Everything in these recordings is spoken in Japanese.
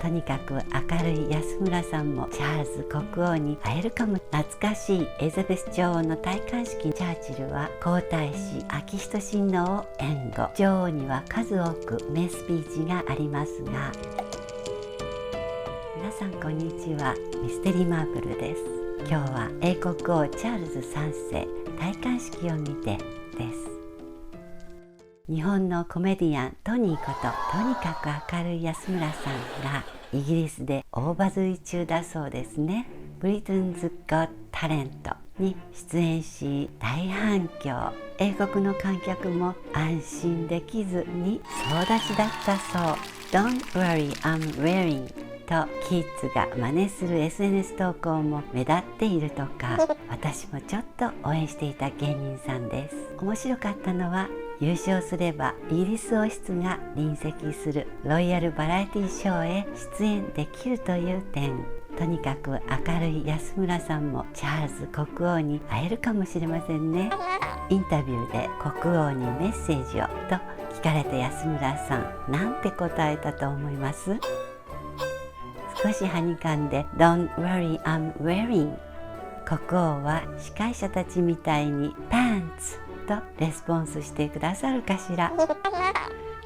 とにかく明るい安村さんもチャールズ国王に会えるかも。懐かしいエリザベス女王の戴冠式、チャーチルは皇太子昭仁親王を援護。女王には数多く名スピーチがありますが、皆さんこんにちは、ミステリーマーブルです。今日は英国王チャールズ3世戴冠式を見てです。日本のコメディアントニーこととにかく明るい安村さんがイギリスで大バズり中だそうですね。ブリテンズ・ゴット・タレントに出演し大反響。英国の観客も安心できずに総立ちだったそう。 Don't worry, I'm wearing とキッズが真似する SNS 投稿も目立っているとか、私もちょっと応援していた芸人さんです。面白かったのは、優勝すればイギリス王室が臨席するロイヤルバラエティショーへ出演できるという点。とにかく明るい安村さんもチャールズ国王に会えるかもしれませんね。インタビューで国王にメッセージをと聞かれた安村さん、なんて答えたと思います？少しはにかんで Don't worry, I'm wearing。 国王は司会者たちみたいに Pants とレスポンスしてくださるかしら。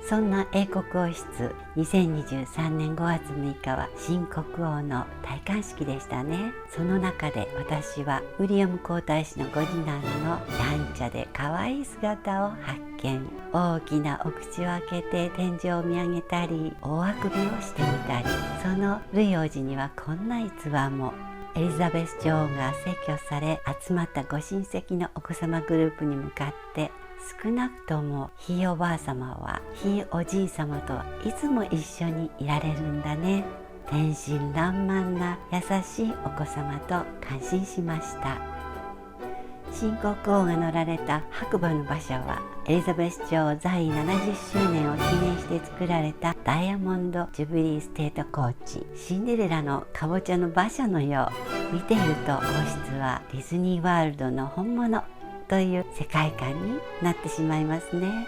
そんな英国王室、2023年5月6日は新国王の戴冠式でしたね。その中で私はウィリアム皇太子のご次男のやんちゃで可愛い姿を発見。大きなお口を開けて天井を見上げたり、大あくびをしてみたり、そのルイ王子にはこんな逸話も。エリザベス女王が逝去され、集まったご親戚のお子様グループに向かって、少なくともひいおばあ様はひいおじい様といつも一緒にいられるんだね。天真爛漫な優しいお子様と感心しました。新国王が乗られた白馬の馬車はエリザベス女王在位70周年を記念して作られたダイヤモンドジュビリーステートコーチ。シンデレラのかぼちゃの馬車のよう。見ていると王室はディズニーワールドの本物という世界観になってしまいますね。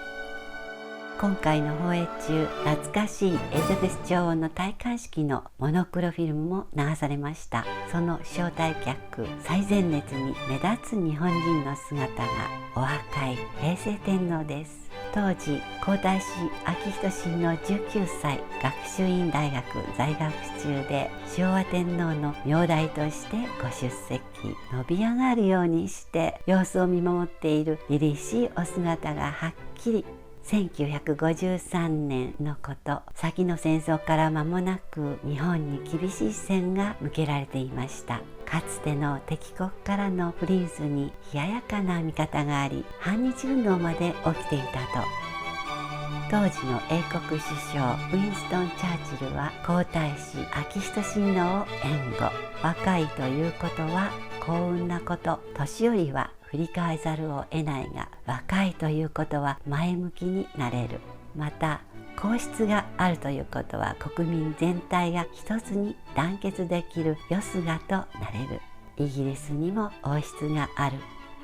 今回の放映中、懐かしいエリザベス女王の戴冠式のモノクロフィルムも流されました。その招待客最前列に目立つ日本人の姿がお若い平成天皇です。当時皇太子昭仁親王19歳、学習院大学在学中で昭和天皇の名代としてご出席。伸び上がるようにして様子を見守っている凛々しいお姿がはっきり。1953年のこと、先の戦争から間もなく日本に厳しい視線が向けられていました。かつての敵国からのプリンスに冷ややかな見方があり、反日運動まで起きていたと。当時の英国首相ウィンストン・チャーチルは皇太子昭仁親王を援護。若いということは幸運なこと、年寄りは振り返ざるを得ないが、若いということは前向きになれる。また皇室があるということは国民全体が一つに団結できるよすがとなれる。イギリスにも王室がある。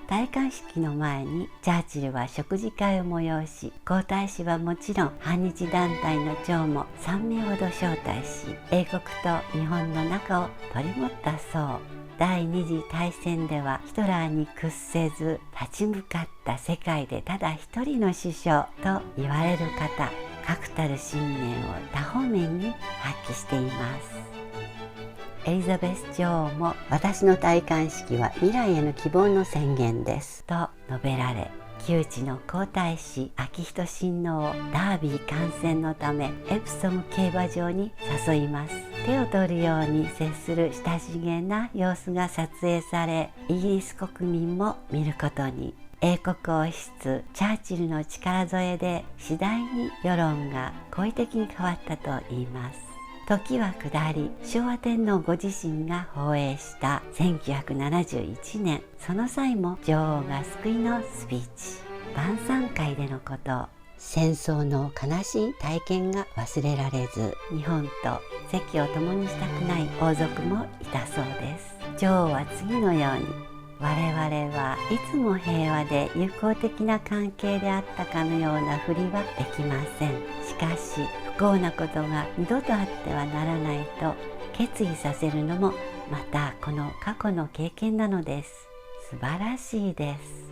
戴冠式の前にチャーチルは食事会を催し、皇太子はもちろん反日団体の長も3名ほど招待し、英国と日本の仲を取り持ったそう。第二次大戦ではヒトラーに屈せず立ち向かった世界でただ一人の首相と言われる方、確たる信念を多方面に発揮しています。エリザベス女王も、私の戴冠式は未来への希望の宣言ですと述べられ、旧知の皇太子昭仁親王をダービー観戦のためエプソム競馬場に誘います。手を取るように接する親しげな様子が撮影され、イギリス国民も見ることに。英国王室チャーチルの力添えで次第に世論が好意的に変わったといいます。時は下り、昭和天皇ご自身が放映した1971年、その際も女王が救いのスピーチ。晩餐会でのこと、戦争の悲しい体験が忘れられず、日本と席を共にしたくない王族もいたそうです。女王は次のように、我々はいつも平和で友好的な関係であったかのようなふりはできません。しかし不幸なことが二度とあってはならないと決意させるのもまたこの過去の経験なのです。素晴らしいです。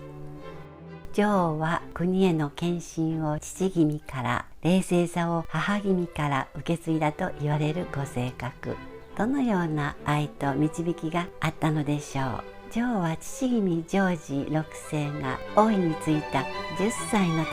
女王は国への献身を父君から、冷静さを母君から受け継いだと言われるご性格。どのような愛と導きがあったのでしょう。女王は父君ジョージ6世が王位に就いた10歳の時、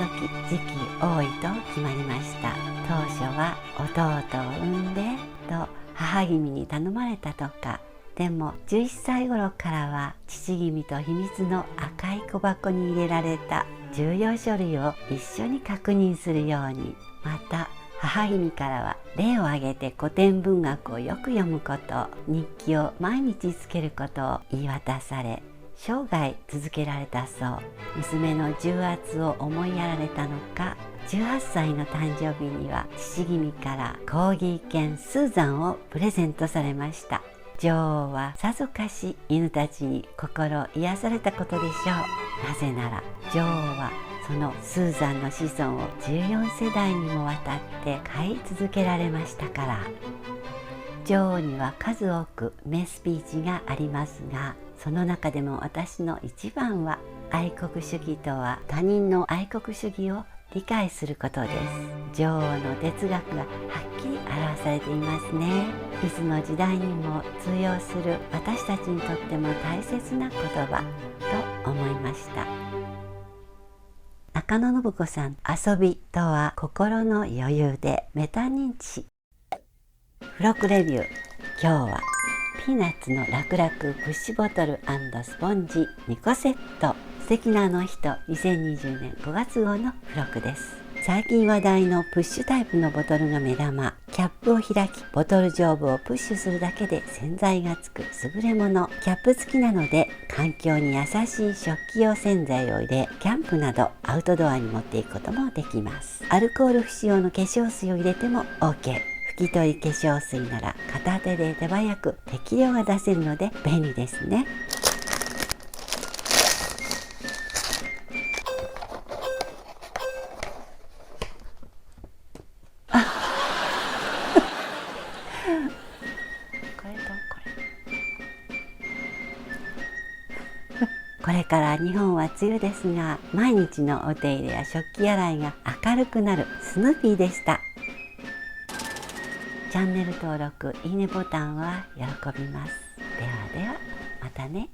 次期王位と決まりました。当初は弟を産んでと母君に頼まれたとか。でも11歳頃からは父君と秘密の赤い小箱に入れられた重要書類を一緒に確認するように、また母君からは例を挙げて古典文学をよく読むこと、日記を毎日つけることを言い渡され、生涯続けられたそう。娘の重圧を思いやられたのか、18歳の誕生日には父君からコーギー犬スーザンをプレゼントされました。女王はさぞかし犬たちに心癒されたことでしょう。なぜなら女王はそのスーザンの子孫を14世代にもわたって飼い続けられましたから。女王には数多く名スピーチがありますが、その中でも私の一番は、愛国主義とは他人の愛国主義を理解することです。女王の哲学がはっきり表されていますね。いつの時代にも通用する私たちにとっても大切な言葉と思いました。中野信子さん、遊びとは心の余裕でメタ認知。付録レビュー。今日はピーナッツの楽々プッシュボトル&スポンジ2個セット。素敵なあの人2020年5月号の付録です。最近話題のプッシュタイプのボトルが目玉。キャップを開きボトル上部をプッシュするだけで洗剤がつく優れもの。キャップ付きなので環境に優しい食器用洗剤を入れ、キャンプなどアウトドアに持っていくこともできます。アルコール不使用の化粧水を入れても OK。拭き取り化粧水なら片手で手早く適量が出せるので便利ですね。これから日本は梅雨ですが、毎日のお手入れや食器洗いが明るくなるスヌーピーでした。チャンネル登録、いいねボタンは喜びます。ではでは、またね。